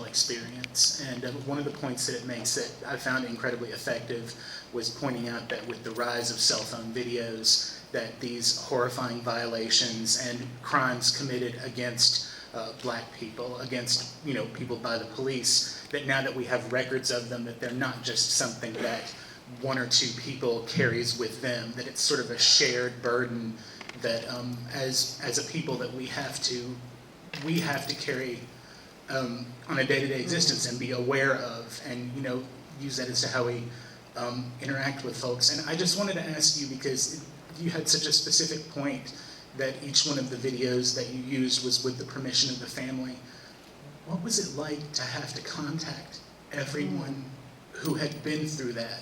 experience. And one of the points that it makes that I found incredibly effective was pointing out that with the rise of cell phone videos, that these horrifying violations and crimes committed against black people, against people by the police, that now that we have records of them, that they're not just something that one or two people carries with them, that it's sort of a shared burden that as a people that we have to carry on a day-to-day existence and be aware of, and use that as to how we interact with folks. And I just wanted to ask you, because you had such a specific point that each one of the videos that you used was with the permission of the family. What was it like to have to contact everyone who had been through that?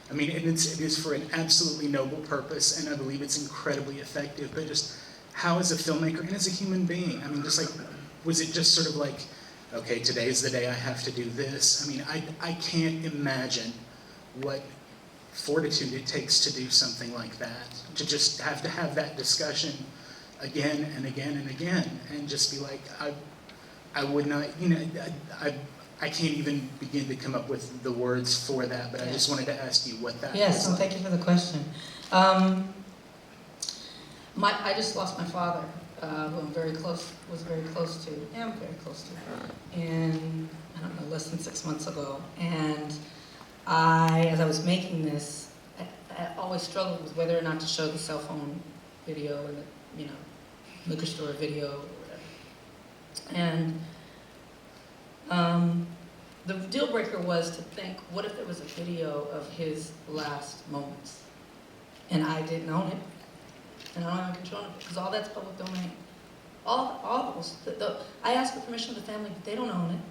I mean, it is for an absolutely noble purpose, and I believe it's incredibly effective, but just how as a filmmaker and as a human being, I mean, just like, was it just sort of like, okay, today's the day I have to do this? I mean, I can't imagine what fortitude it takes to do something like that, to just have that discussion again and again and again, and just be like, I would not, I can't even begin to come up with the words for that, but I just wanted to ask you what that Yes, was like. Thank you for the question. I just lost my father, who was very close to, and I don't know, less than 6 months ago. And as I was making this, I always struggled with whether or not to show the cell phone video or the, liquor store video or whatever. And the deal breaker was to think, what if there was a video of his last moments? And I didn't own it, and I don't have control of it, because all that's public domain. All those, I asked for permission of the family, but they don't own it.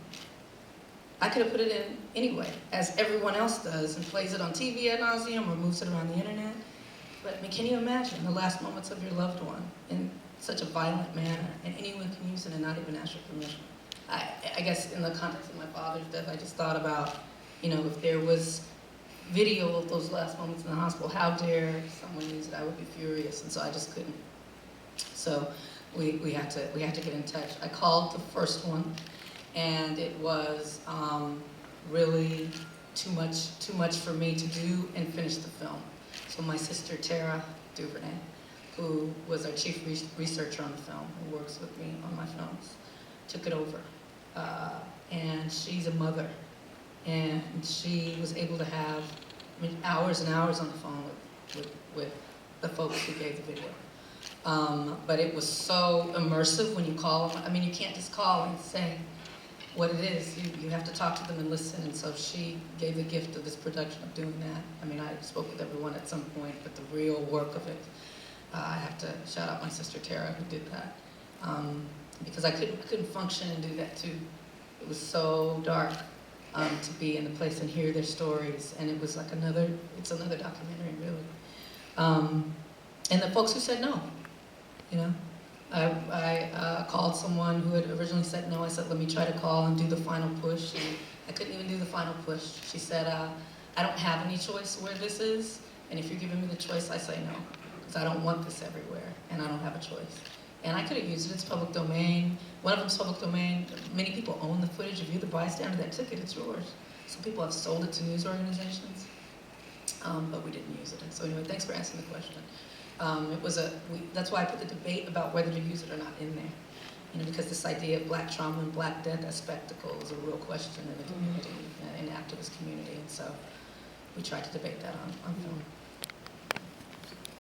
I could have put it in anyway, as everyone else does, and plays it on TV ad nauseum or moves it around the internet. But I mean, can you imagine the last moments of your loved one in such a violent manner, and anyone can use it and not even ask your permission? I guess in the context of my father's death, I just thought about, if there was video of those last moments in the hospital, how dare someone use it? I would be furious, and so I just couldn't. So we had to get in touch. I called the first one, and it was really too much for me to do and finish the film. So my sister Ava DuVernay, who was our chief researcher on the film, who works with me on my films, took it over. And she's a mother, and she was able to have hours and hours on the phone with the folks who gave the video. But it was so immersive when you call them. I mean, you can't just call and say what it is. You have to talk to them and listen, and so she gave the gift of this production of doing that. I mean, I spoke with everyone at some point, but the real work of it, I have to shout out my sister Tara, who did that. Because I couldn't function and do that too. It was so dark to be in the place and hear their stories, and it was like it's another documentary, really. And the folks who said no, I called someone who had originally said no. I said, let me try to call and do the final push, and I couldn't even do the final push. She said, I don't have any choice where this is, and if you're giving me the choice, I say no, because I don't want this everywhere, and I don't have a choice. And I could have used it. It's public domain. One of them's public domain. Many people own the footage. If you're the bystander that took it, it's yours. Some people have sold it to news organizations, but we didn't use it. And so anyway, thanks for asking the question. That's why I put the debate about whether to use it or not in there. Because this idea of black trauma and black death as spectacle is a real question in the community, in the activist community. And so we tried to debate that on film.